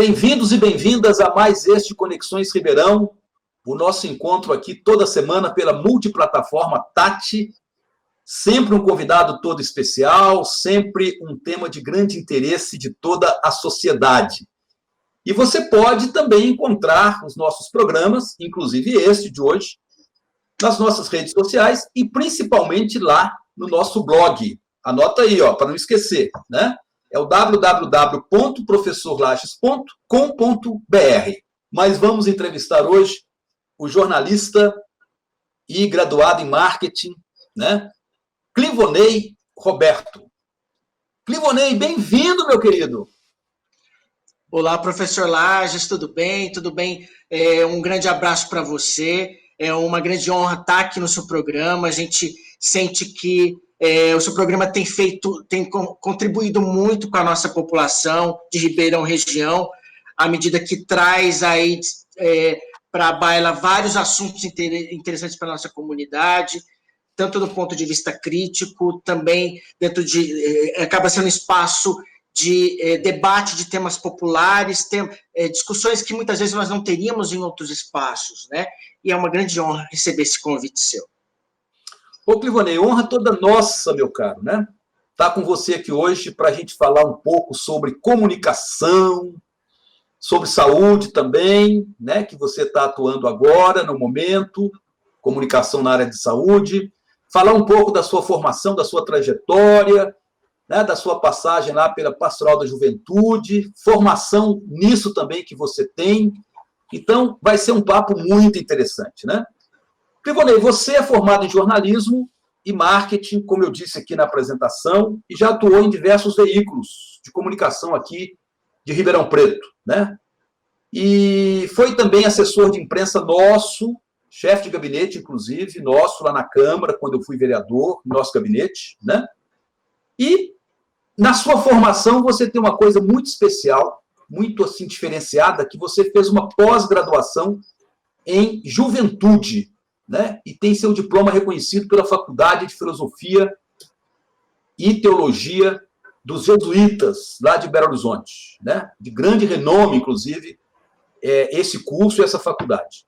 Bem-vindos e bem-vindas a mais este Conexões Ribeirão, o nosso encontro aqui toda semana pela multiplataforma Tati, sempre um convidado todo especial, sempre um tema de grande interesse de toda a sociedade. E você pode também encontrar os nossos programas, inclusive este de hoje, nas nossas redes sociais e principalmente lá no nosso blog. Anota aí, para não esquecer, né? É o www.professorlages.com.br. Mas vamos entrevistar hoje o jornalista e graduado em marketing, né? Clivonei Roberto. Clivonei, bem-vindo, meu querido. Olá, professor Lages, tudo bem? Tudo bem? Um grande abraço para você. É uma grande honra estar aqui no seu programa. A gente sente que o seu programa tem contribuído muito com a nossa população de Ribeirão Região, à medida que traz aí para a baila vários assuntos interessantes para a nossa comunidade, tanto do ponto de vista crítico, também acaba sendo um espaço de debate de temas populares, discussões que muitas vezes nós não teríamos em outros espaços, né? E é uma grande honra receber esse convite seu. Ô, Clivonei, honra toda nossa, meu caro, né? Estar com você aqui hoje para a gente falar um pouco sobre comunicação, sobre saúde também, né? Que você está atuando agora, no momento, comunicação na área de saúde, falar um pouco da sua formação, da sua trajetória, né, da sua passagem lá pela Pastoral da Juventude, formação nisso também que você tem. Então, vai ser um papo muito interessante, né? Clivonei, você é formado em jornalismo e marketing, como eu disse aqui na apresentação, e já atuou em diversos veículos de comunicação aqui de Ribeirão Preto, né? E foi também assessor de imprensa nosso, chefe de gabinete, inclusive, nosso lá na Câmara, quando eu fui vereador, nosso gabinete, né? E na sua formação você tem uma coisa muito especial, muito assim diferenciada, que você fez uma pós-graduação em juventude, né? E tem seu diploma reconhecido pela Faculdade de Filosofia e Teologia dos Jesuítas, lá de Belo Horizonte, né? De grande renome, inclusive, esse curso e essa faculdade.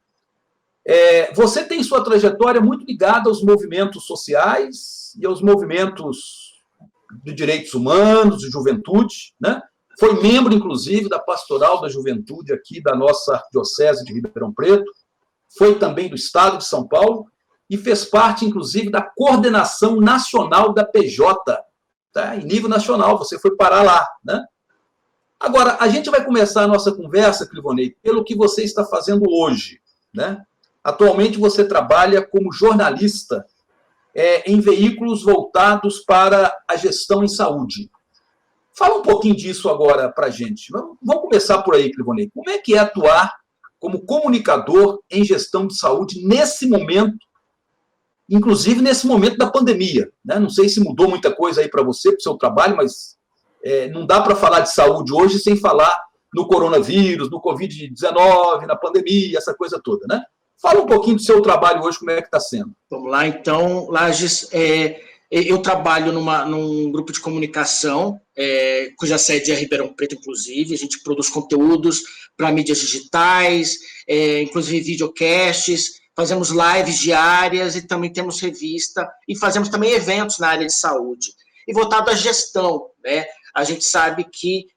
Você tem sua trajetória muito ligada aos movimentos sociais e aos movimentos de direitos humanos, de juventude, né? Foi membro, inclusive, da Pastoral da Juventude aqui da nossa Arquidiocese de Ribeirão Preto, foi também do Estado de São Paulo e fez parte, inclusive, da coordenação nacional da PJ, tá? Em nível nacional, você foi parar lá, né? Agora, a gente vai começar a nossa conversa, Clivonei, pelo que você está fazendo hoje, né? Atualmente você trabalha como jornalista em veículos voltados para a gestão em saúde. Fala um pouquinho disso agora para a gente. Vamos começar por aí, Clivonei. Como é que é atuar como comunicador em gestão de saúde nesse momento, inclusive nesse momento da pandemia, né? Não sei se mudou muita coisa aí para você, para o seu trabalho, mas não dá para falar de saúde hoje sem falar no coronavírus, no Covid-19, na pandemia, essa coisa toda, né? Fala um pouquinho do seu trabalho hoje, como é que está sendo. Vamos lá, então, Lages, eu trabalho num grupo de comunicação, cuja sede é Ribeirão Preto, inclusive. A gente produz conteúdos para mídias digitais, inclusive videocasts, fazemos lives diárias e também temos revista e fazemos também eventos na área de saúde. E voltado à gestão, né? A gente sabe que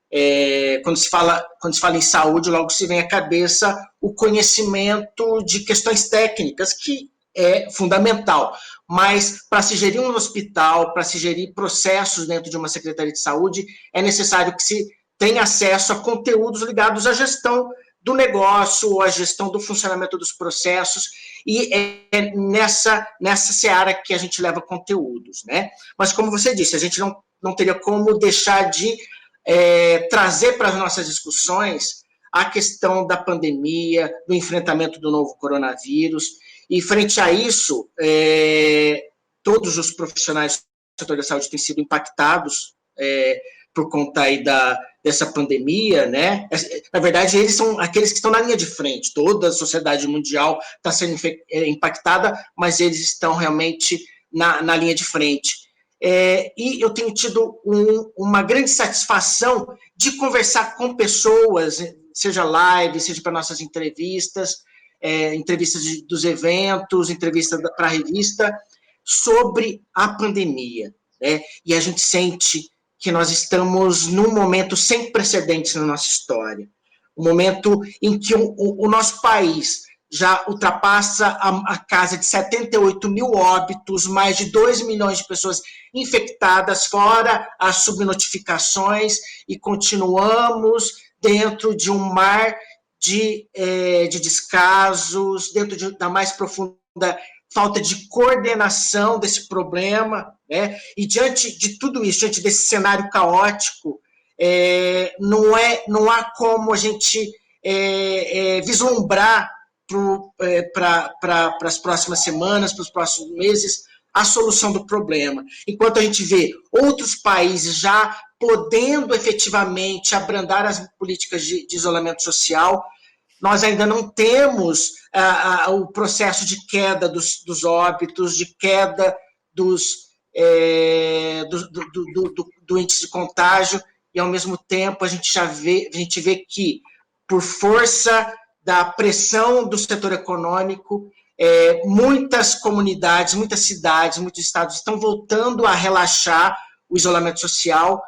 quando se fala em saúde, logo se vem à cabeça o conhecimento de questões técnicas, que é fundamental. Mas para se gerir um hospital, para se gerir processos dentro de uma Secretaria de Saúde, é necessário que se tenha acesso a conteúdos ligados à gestão do negócio, à gestão do funcionamento dos processos, e é nessa seara que a gente leva conteúdos, né? Mas, como você disse, a gente não teria como deixar de trazer para as nossas discussões a questão da pandemia, do enfrentamento do novo coronavírus, e frente a isso, todos os profissionais do setor da saúde têm sido impactados por conta aí dessa pandemia, né? Na verdade, eles são aqueles que estão na linha de frente. Toda a sociedade mundial está sendo impactada, mas eles estão realmente na linha de frente. E eu tenho tido uma grande satisfação de conversar com pessoas seja live, seja para nossas entrevistas, entrevistas dos eventos, entrevistas para a revista, sobre a pandemia, né? E a gente sente que nós estamos num momento sem precedentes na nossa história, um momento em que o nosso país já ultrapassa a casa de 78 mil óbitos, mais de 2 milhões de pessoas infectadas, fora as subnotificações, e continuamos dentro de um mar de descasos, dentro da mais profunda falta de coordenação desse problema, né? E diante de tudo isso, diante desse cenário caótico, não há como a gente vislumbrar para as próximas semanas, para os próximos meses, a solução do problema. Enquanto a gente vê outros países já podendo efetivamente abrandar as políticas de isolamento social, nós ainda não temos o processo de queda dos óbitos, de queda do índice de contágio, e ao mesmo tempo a gente vê que, por força da pressão do setor econômico, muitas comunidades, muitas cidades, muitos estados estão voltando a relaxar o isolamento social,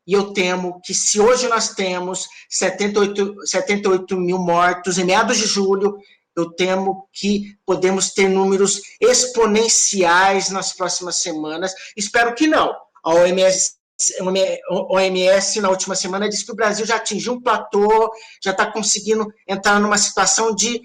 e eu temo que, se hoje nós temos 78 mil mortos em meados de julho, eu temo que podemos ter números exponenciais nas próximas semanas. Espero que não. A OMS, na última semana, disse que o Brasil já atingiu um platô, já está conseguindo entrar numa situação de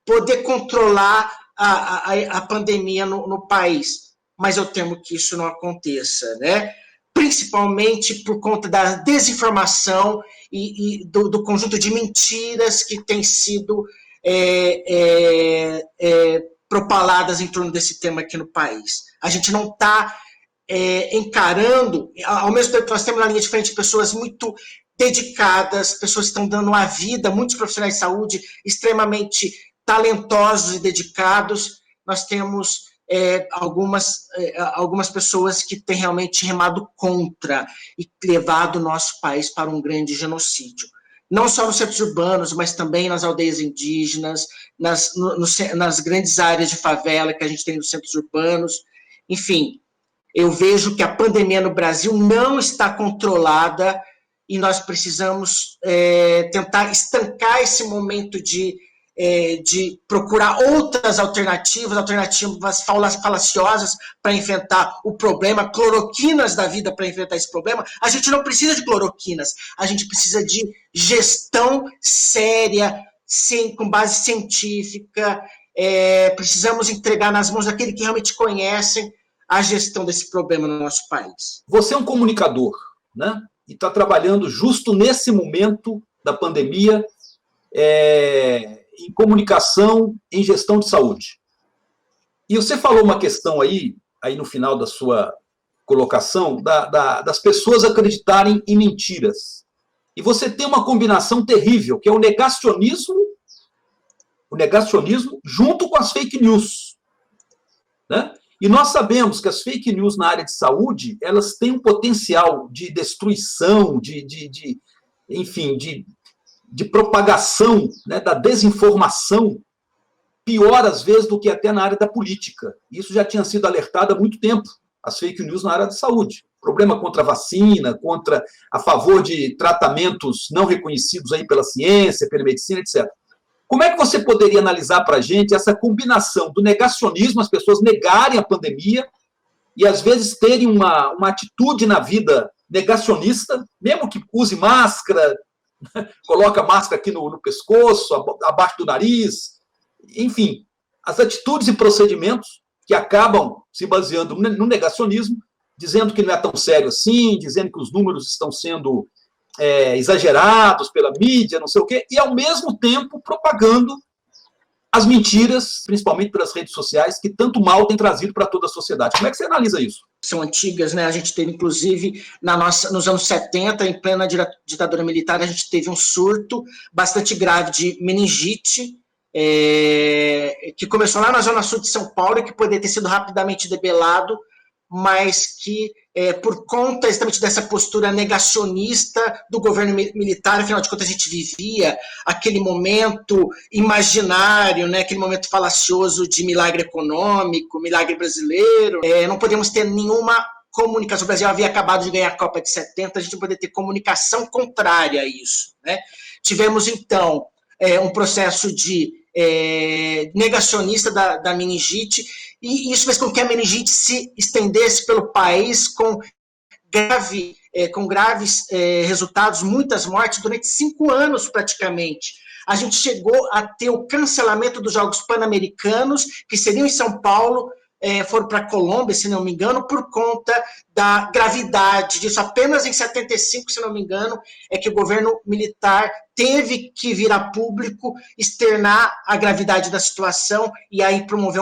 poder controlar a pandemia no país. Mas eu temo que isso não aconteça, né? Principalmente por conta da desinformação e do conjunto de mentiras que tem sido propaladas em torno desse tema aqui no país. A gente não está encarando, ao mesmo tempo que nós temos na linha de frente pessoas muito dedicadas, pessoas que estão dando a vida, muitos profissionais de saúde extremamente talentosos e dedicados, nós temos algumas pessoas que têm realmente remado contra e levado o nosso país para um grande genocídio. Não só nos centros urbanos, mas também nas aldeias indígenas, nas grandes áreas de favela que a gente tem nos centros urbanos. Enfim, eu vejo que a pandemia no Brasil não está controlada e nós precisamos tentar estancar esse momento de procurar outras alternativas falaciosas para enfrentar o problema, cloroquinas da vida para enfrentar esse problema. A gente não precisa de cloroquinas, a gente precisa de gestão séria, com base científica. Precisamos entregar nas mãos daqueles que realmente conhecem a gestão desse problema no nosso país. Você é um comunicador, né? E está trabalhando justo nesse momento da pandemia, em comunicação, em gestão de saúde. E você falou uma questão aí no final da sua colocação, das pessoas acreditarem em mentiras. E você tem uma combinação terrível, que é o negacionismo junto com as fake news, né? E nós sabemos que as fake news na área de saúde, elas têm um potencial de destruição, enfim, de propagação, né, da desinformação, pior às vezes do que até na área da política. Isso já tinha sido alertado há muito tempo, as fake news na área da saúde. Problema contra a vacina, a favor de tratamentos não reconhecidos aí pela ciência, pela medicina, etc. Como é que você poderia analisar para a gente essa combinação do negacionismo, as pessoas negarem a pandemia e às vezes terem uma atitude na vida negacionista, mesmo que use máscara, coloca a máscara aqui no pescoço, abaixo do nariz, enfim, as atitudes e procedimentos que acabam se baseando no negacionismo, dizendo que não é tão sério assim, dizendo que os números estão sendo exagerados pela mídia, não sei o quê, e ao mesmo tempo propagando as mentiras, principalmente pelas redes sociais, que tanto mal tem trazido para toda a sociedade. Como é que você analisa isso? São antigas, né? A gente teve, inclusive, nos anos 70, em plena ditadura militar, a gente teve um surto bastante grave de meningite, que começou lá na zona sul de São Paulo e que poderia ter sido rapidamente debelado mas que, por conta exatamente dessa postura negacionista do governo militar, afinal de contas a gente vivia aquele momento imaginário, né, aquele momento falacioso de milagre econômico, milagre brasileiro, não podemos ter nenhuma comunicação. O Brasil havia acabado de ganhar a Copa de 70, a gente não poderia ter comunicação contrária a isso, né? Tivemos, então, um processo de negacionista da meningite, e isso fez com que a meningite se estendesse pelo país com graves resultados, muitas mortes, durante 5 anos praticamente. A gente chegou a ter o cancelamento dos Jogos Pan-Americanos, que seriam em São Paulo, foram para a Colômbia, se não me engano, por conta da gravidade disso. Apenas em 75, se não me engano, é que o governo militar teve que vir a público externar a gravidade da situação e aí promover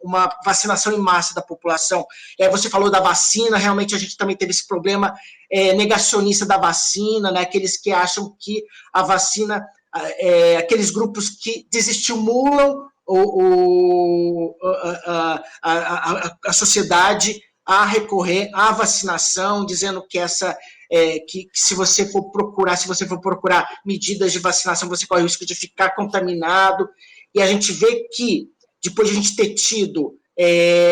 uma vacinação em massa da população. Você falou da vacina, realmente a gente também teve esse problema negacionista da vacina, né? Aqueles que acham que a vacina, aqueles grupos que desestimulam a sociedade a recorrer à vacinação, dizendo que que se você for procurar medidas de vacinação, você corre o risco de ficar contaminado. E a gente vê que, depois de a gente ter tido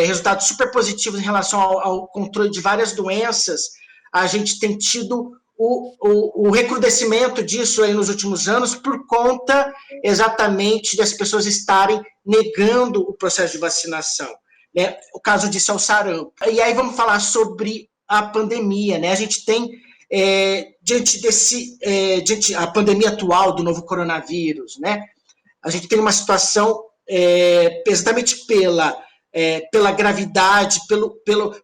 resultados super positivos em relação ao controle de várias doenças, a gente tem tido o recrudescimento disso aí nos últimos anos por conta exatamente das pessoas estarem negando o processo de vacinação, né? O caso disso é o sarampo. E aí vamos falar sobre a pandemia, né? A gente tem, diante a pandemia atual do novo coronavírus, né? A gente tem uma situação exatamente pela gravidade,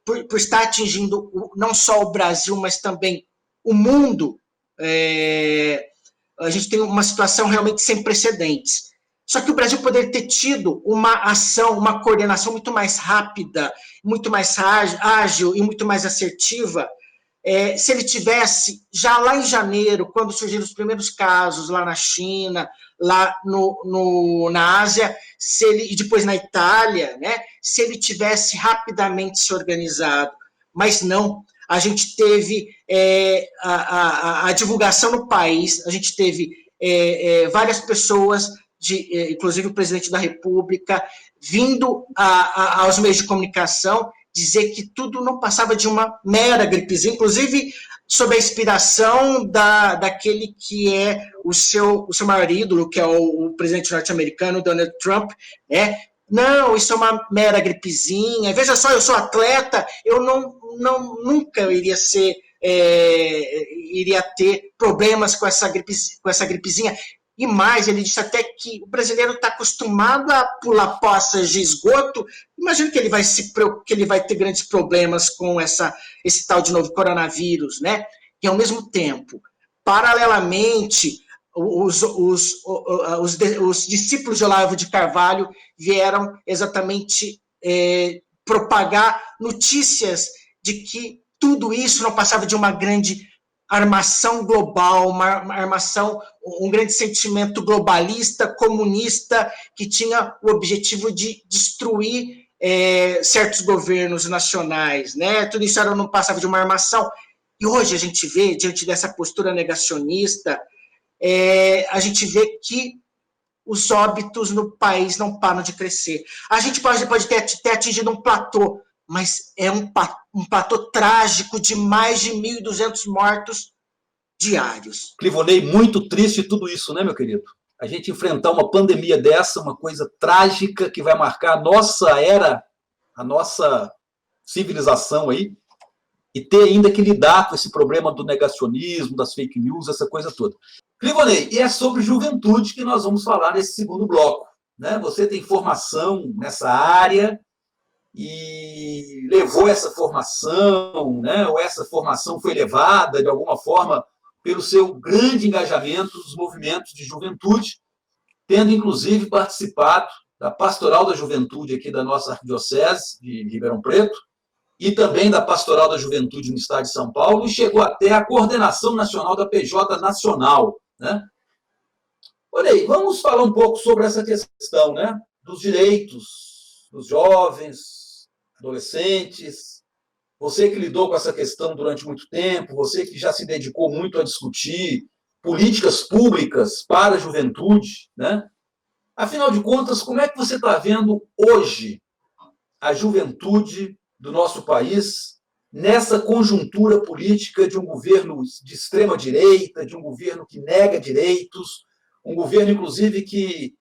por estar atingindo não só o Brasil, mas também o mundo. A gente tem uma situação realmente sem precedentes. Só que o Brasil poderia ter tido uma ação, uma coordenação muito mais rápida, muito mais ágil e muito mais assertiva, se ele tivesse, já lá em janeiro, quando surgiram os primeiros casos lá na China, lá na Ásia, e depois na Itália, né, se ele tivesse rapidamente se organizado. Mas não. A gente teve a divulgação no país, a gente teve várias pessoas, inclusive o presidente da República, vindo aos meios de comunicação dizer que tudo não passava de uma mera gripezinha, inclusive sob a inspiração daquele que é o seu maior ídolo, que é o presidente norte-americano, Donald Trump, né? Não, isso é uma mera gripezinha. Veja só, eu sou atleta, eu nunca iria ter problemas com essa gripezinha. E mais, ele disse até que o brasileiro está acostumado a pular poças de esgoto. Imagina que ele vai ter grandes problemas com esse tal de novo coronavírus, né? E ao mesmo tempo, paralelamente, os discípulos de Olavo de Carvalho vieram exatamente propagar notícias de que tudo isso não passava de uma grande armação global, um grande sentimento globalista, comunista, que tinha o objetivo de destruir certos governos nacionais, né? Tudo isso não passava de uma armação. E hoje a gente vê, diante dessa postura negacionista, a gente vê que os óbitos no país não param de crescer. A gente pode ter atingido um platô, mas é um platô trágico de mais de 1.200 mortos diários. Clivonei, muito triste tudo isso, né, meu querido? A gente enfrentar uma pandemia dessa, uma coisa trágica que vai marcar a nossa era, a nossa civilização aí, e ter ainda que lidar com esse problema do negacionismo, das fake news, essa coisa toda. Clivonei, e é sobre juventude que nós vamos falar nesse segundo bloco, né? Você tem formação nessa área e levou essa formação, né? Ou essa formação foi levada, de alguma forma, pelo seu grande engajamento nos movimentos de juventude, tendo, inclusive, participado da Pastoral da Juventude aqui da nossa Arquidiocese de Ribeirão Preto, e também da Pastoral da Juventude no Estado de São Paulo, e chegou até a coordenação nacional da PJ Nacional, né? Olha aí, vamos falar um pouco sobre essa questão, né, dos direitos dos jovens, adolescentes, você que lidou com essa questão durante muito tempo, você que já se dedicou muito a discutir políticas públicas para a juventude, né? Afinal de contas, como é que você está vendo hoje a juventude do nosso país nessa conjuntura política de um governo de extrema-direita, de um governo que nega direitos, um governo, inclusive, que,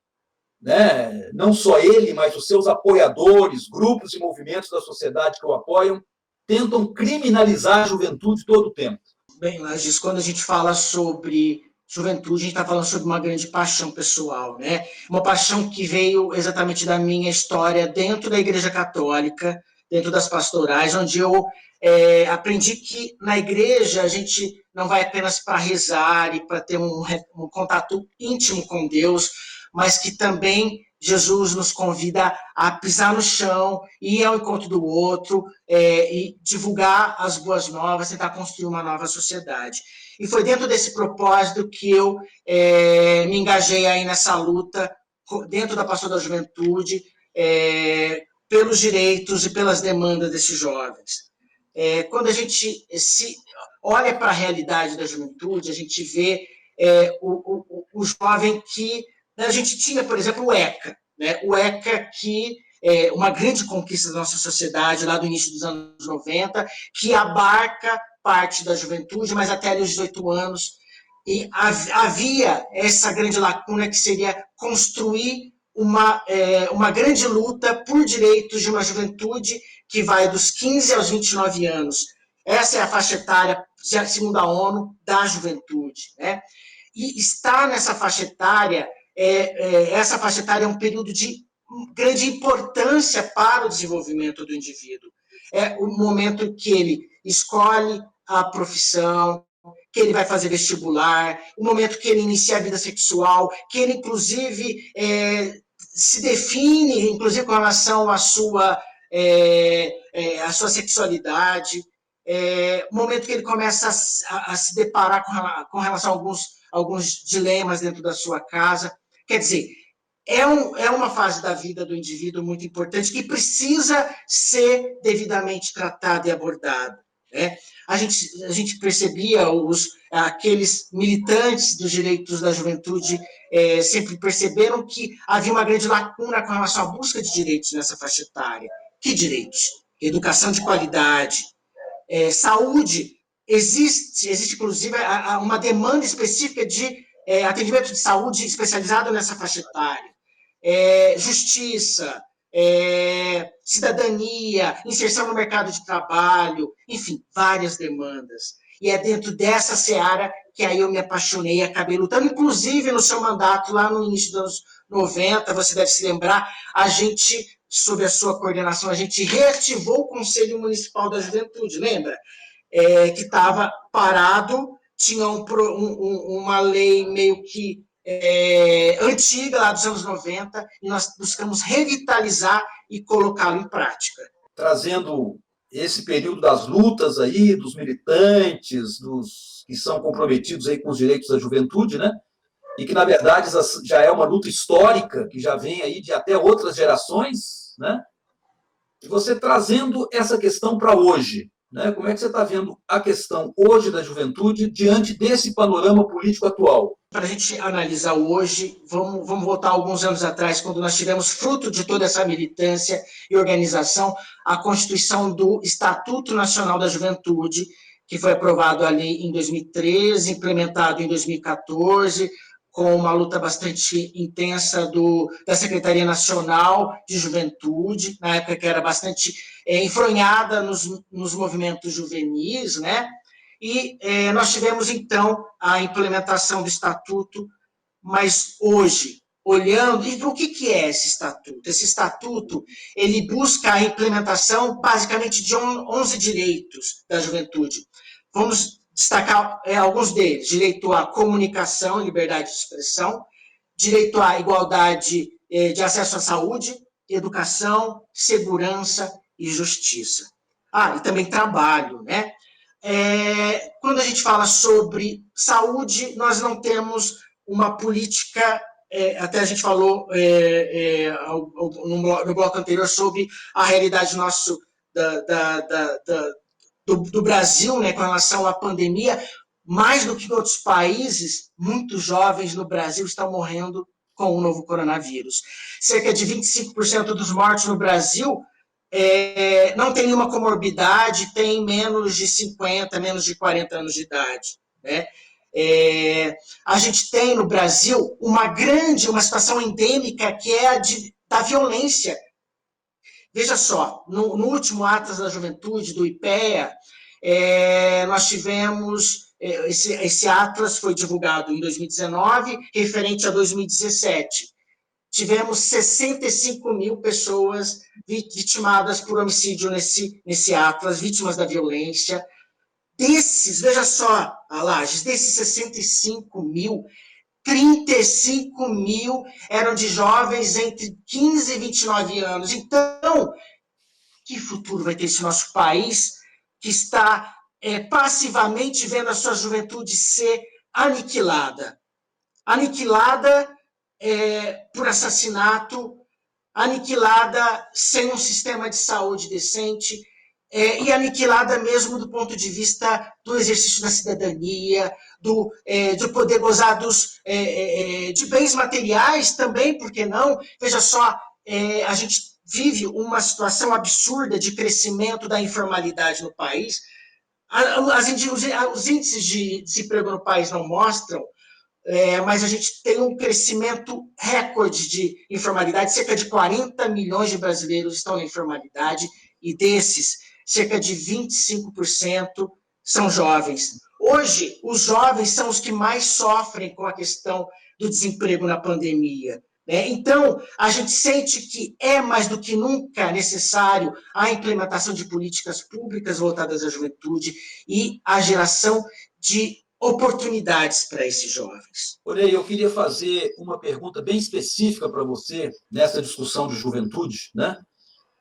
né, não só ele, mas os seus apoiadores, grupos e movimentos da sociedade que o apoiam, tentam criminalizar a juventude todo o tempo? Bem, Lages, quando a gente fala sobre juventude, a gente está falando sobre uma grande paixão pessoal, né? Uma paixão que veio exatamente da minha história dentro da Igreja Católica, dentro das pastorais, onde eu aprendi que na igreja a gente não vai apenas para rezar e para ter um contato íntimo com Deus, mas que também Jesus nos convida a pisar no chão, ir ao encontro do outro, e divulgar as boas novas, tentar construir uma nova sociedade. E foi dentro desse propósito que eu me engajei aí nessa luta, dentro da Pastoral da Juventude, pelos direitos e pelas demandas desses jovens. Quando a gente se olha para a realidade da juventude, a gente vê o jovem que a gente tinha, por exemplo, o ECA, né? O ECA que é uma grande conquista da nossa sociedade lá do início dos anos 90, que abarca parte da juventude, mas até ali os 18 anos, e havia essa grande lacuna que seria construir uma grande luta por direitos de uma juventude que vai dos 15 aos 29 anos. Essa é a faixa etária, segundo a ONU, da juventude, né? E estar nessa faixa etária, essa faixa etária é um período de grande importância para o desenvolvimento do indivíduo. É o momento que ele escolhe a profissão, que ele vai fazer vestibular, o momento que ele inicia a vida sexual, que ele, inclusive, se define, inclusive, com relação à sua sexualidade, o momento que ele começa a se deparar com relação a alguns dilemas dentro da sua casa. Quer dizer, é uma fase da vida do indivíduo muito importante que precisa ser devidamente tratada e abordada, né? A gente percebia aqueles militantes dos direitos da juventude sempre perceberam que havia uma grande lacuna com relação à busca de direitos nessa faixa etária. Que direitos? Educação de qualidade, saúde. Existe inclusive uma demanda específica de atendimento de saúde especializado nessa faixa etária. Justiça, cidadania, inserção no mercado de trabalho, enfim, várias demandas. E é dentro dessa seara que aí eu me apaixonei e acabei lutando, inclusive no seu mandato, lá no início dos anos 90, você deve se lembrar, a gente, sob a sua coordenação, a gente reativou o Conselho Municipal da Juventude, lembra? Que estava parado, tinha uma lei meio que antiga, lá dos anos 90, e nós buscamos revitalizar e colocá-lo em prática. Trazendo esse período das lutas aí, dos militantes, dos que são comprometidos aí com os direitos da juventude, né? E que, na verdade, já é uma luta histórica, que já vem aí de até outras gerações, né? E você trazendo essa questão para hoje, né? Como é que você está vendo a questão hoje da juventude diante desse panorama político atual? Para a gente analisar hoje, vamos voltar alguns anos atrás, quando nós tivemos, fruto de toda essa militância e organização, a constituição do Estatuto Nacional da Juventude, que foi aprovado ali em 2013, implementado em 2014, com uma luta bastante intensa da Secretaria Nacional de Juventude, na época que era bastante enfronhada nos movimentos juvenis, né? E nós tivemos, então, a implementação do Estatuto, mas hoje, olhando, e o que é esse Estatuto? Esse Estatuto, ele busca a implementação, basicamente, de 11 direitos da juventude. Vamos destacar alguns deles: direito à comunicação, liberdade de expressão, direito à igualdade de acesso à saúde, educação, segurança e justiça. E também trabalho, né? Quando a gente fala sobre saúde, nós não temos uma política, até a gente falou no bloco anterior sobre a realidade do nosso do Brasil, né, com relação à pandemia, mais do que em outros países, muitos jovens no Brasil estão morrendo com o novo coronavírus. Cerca de 25% dos mortos no Brasil não tem nenhuma comorbidade, tem menos de 50, menos de 40 anos de idade, né? A gente tem no Brasil uma situação endêmica que é da violência. Veja só, no último Atlas da Juventude, do IPEA, nós tivemos, esse Atlas foi divulgado em 2019, referente a 2017. Tivemos 65 mil pessoas vitimadas por homicídio nesse Atlas, vítimas da violência. Desses, veja só, Lages, desses 65 mil, 35 mil eram de jovens entre 15 e 29 anos. Então, que futuro vai ter esse nosso país que está passivamente vendo a sua juventude ser aniquilada? Aniquilada por assassinato, aniquilada sem um sistema de saúde decente, e aniquilada mesmo do ponto de vista do exercício da cidadania, de poder gozar de bens materiais também, por que não? Veja só, a gente vive uma situação absurda de crescimento da informalidade no país. Os índices de desemprego no país não mostram, mas a gente tem um crescimento recorde de informalidade. Cerca de 40 milhões de brasileiros estão na informalidade, e desses, cerca de 25% são jovens. Hoje, os jovens são os que mais sofrem com a questão do desemprego na pandemia. Então, a gente sente que é mais do que nunca necessário a implementação de políticas públicas voltadas à juventude e a geração de oportunidades para esses jovens. Orei, eu queria fazer uma pergunta bem específica para você nessa discussão de juventude, né?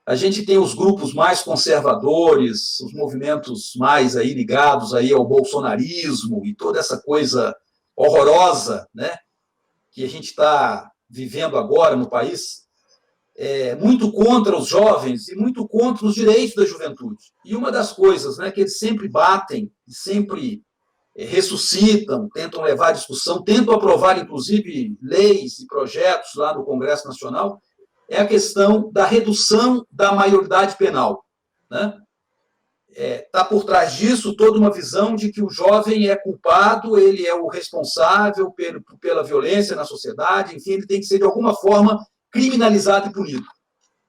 A gente tem os grupos mais conservadores, os movimentos mais aí ligados aí ao bolsonarismo e toda essa coisa horrorosa, né, que a gente está vivendo agora no país, muito contra os jovens e muito contra os direitos da juventude. E uma das coisas, né, que eles sempre batem, sempre ressuscitam, tentam levar à discussão, tentam aprovar, inclusive, leis e projetos lá no Congresso Nacional, é a questão da redução da maioridade penal, né? Está por trás disso toda uma visão de que o jovem é culpado, ele é o responsável pela violência na sociedade, enfim, ele tem que ser, de alguma forma, criminalizado e punido.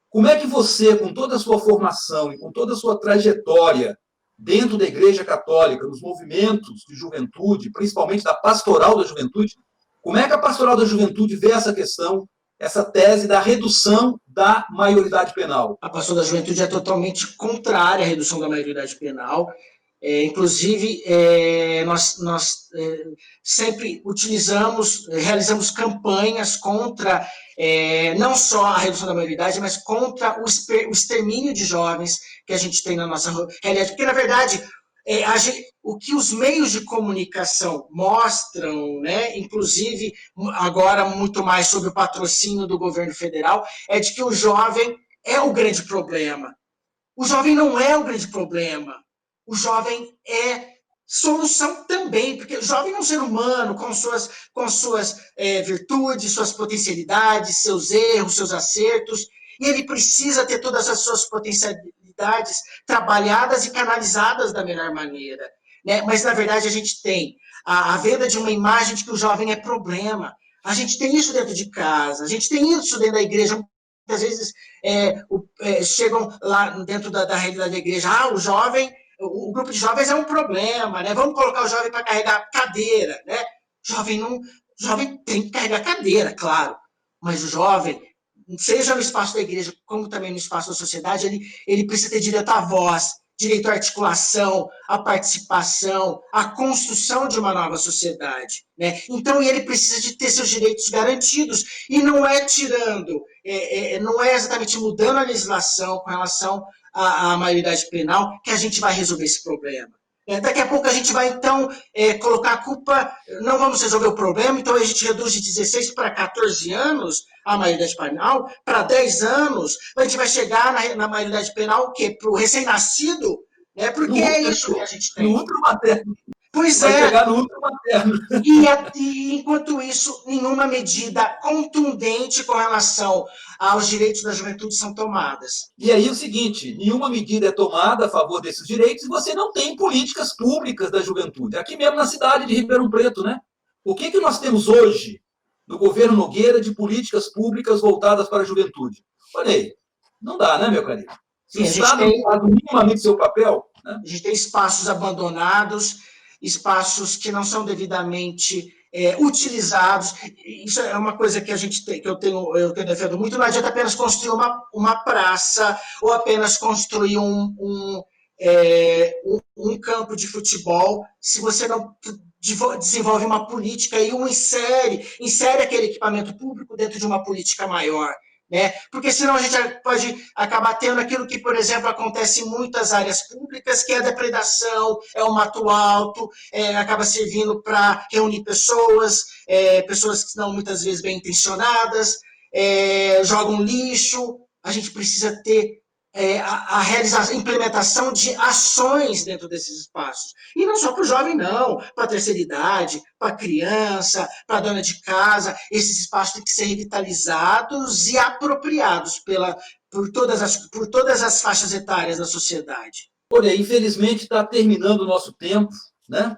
Como é que você, com toda a sua formação e com toda a sua trajetória dentro da Igreja Católica, nos movimentos de juventude, principalmente da Pastoral da Juventude, como é que a Pastoral da Juventude vê essa questão, essa tese da redução da maioridade penal? A Pastoral da Juventude é totalmente contrária à redução da maioridade penal. Inclusive, nós sempre realizamos campanhas contra não só a redução da maioridade, mas contra o extermínio de jovens que a gente tem na nossa realidade. Porque, na verdade, o que os meios de comunicação mostram, né, inclusive agora muito mais sobre o patrocínio do governo federal, é de que o jovem é o grande problema. O jovem não é o grande problema. O jovem é solução também, porque o jovem é um ser humano com suas virtudes, suas potencialidades, seus erros, seus acertos, e ele precisa ter todas as suas potencialidades trabalhadas e canalizadas da melhor maneira, né? Mas, na verdade, a gente tem a venda de uma imagem de que o jovem é problema. A gente tem isso dentro de casa, a gente tem isso dentro da igreja. Muitas vezes chegam lá dentro da realidade da igreja, o grupo de jovens é um problema, né? Vamos colocar o jovem para carregar cadeira, né? Jovem tem que carregar cadeira, claro, mas o jovem, seja no espaço da igreja, como também no espaço da sociedade, ele precisa ter direito à voz, direito à articulação, à participação, à construção de uma nova sociedade, né? Então, ele precisa de ter seus direitos garantidos, e não é tirando, não é exatamente mudando a legislação com relação à maioridade penal que a gente vai resolver esse problema. Daqui a pouco a gente vai, então, colocar a culpa, não vamos resolver o problema, então a gente reduz de 16 para 14 anos a maioridade penal, para 10 anos, a gente vai chegar na maioridade penal o quê? Para o recém-nascido, né? Porque é isso que a gente tem. No ultramaterno. Pois vai é. chegar no ultramaterno. E, enquanto isso, nenhuma medida contundente com relação aos direitos da juventude são tomadas. E aí o seguinte, nenhuma medida é tomada a favor desses direitos e você não tem políticas públicas da juventude. Aqui mesmo na cidade de Ribeirão Preto, né? O que nós temos hoje no governo Nogueira de políticas públicas voltadas para a juventude? Olha aí, não dá, né, meu querido? Se o Estado não faz minimamente seu papel... Né? A gente tem espaços abandonados, espaços que não são devidamente utilizados. Isso é uma coisa que a gente tem, que eu defendo muito. Não adianta apenas construir uma praça ou apenas construir um campo de futebol se você não desenvolve uma política e insere aquele equipamento público dentro de uma política maior. Né? Porque senão a gente pode acabar tendo aquilo que, por exemplo, acontece em muitas áreas públicas, que é a depredação, é o mato alto, acaba servindo para reunir pessoas que não muitas vezes bem intencionadas, jogam lixo. A gente precisa ter a realização, implementação de ações dentro desses espaços. E não só para o jovem, não, para a terceira idade, para a criança, para a dona de casa. Esses espaços têm que ser revitalizados e apropriados por todas as faixas etárias da sociedade. Olha, infelizmente está terminando o nosso tempo, né?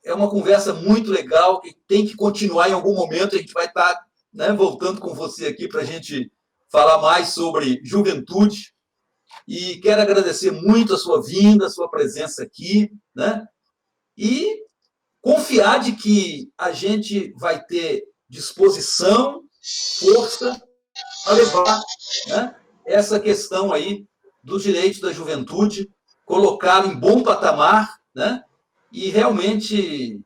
É uma conversa muito legal, que tem que continuar em algum momento. A gente vai estar, né, voltando com você aqui para a gente falar mais sobre juventude. E quero agradecer muito a sua vinda, a sua presença aqui, né? E confiar de que a gente vai ter disposição, força para levar, né, essa questão aí dos direitos da juventude, colocá-lo em bom patamar, né? E realmente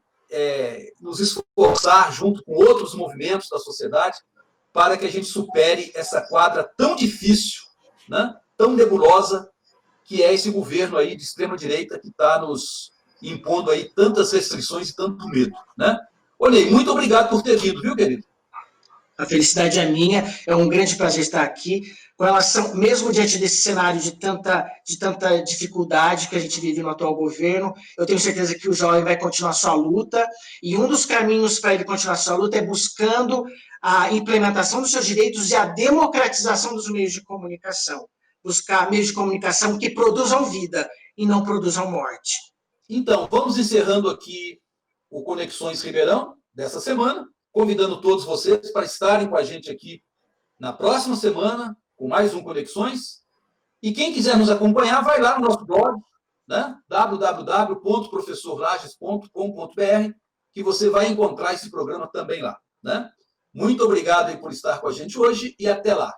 nos esforçar junto com outros movimentos da sociedade para que a gente supere essa quadra tão difícil, né? Tão nebulosa, que é esse governo aí de extrema-direita que está nos impondo aí tantas restrições e tanto medo, né? Olhei, muito obrigado por ter vindo, viu, querido? A felicidade é minha, é um grande prazer estar aqui, com relação, mesmo diante desse cenário de tanta dificuldade que a gente vive no atual governo, eu tenho certeza que o jovem vai continuar sua luta, e um dos caminhos para ele continuar sua luta é buscando a implementação dos seus direitos e a democratização dos meios de comunicação. Buscar meios de comunicação que produzam vida e não produzam morte. Então, vamos encerrando aqui o Conexões Ribeirão dessa semana, convidando todos vocês para estarem com a gente aqui na próxima semana, com mais um Conexões. E quem quiser nos acompanhar, vai lá no nosso blog, né? www.professorlages.com.br, que você vai encontrar esse programa também lá, né? Muito obrigado aí por estar com a gente hoje e até lá.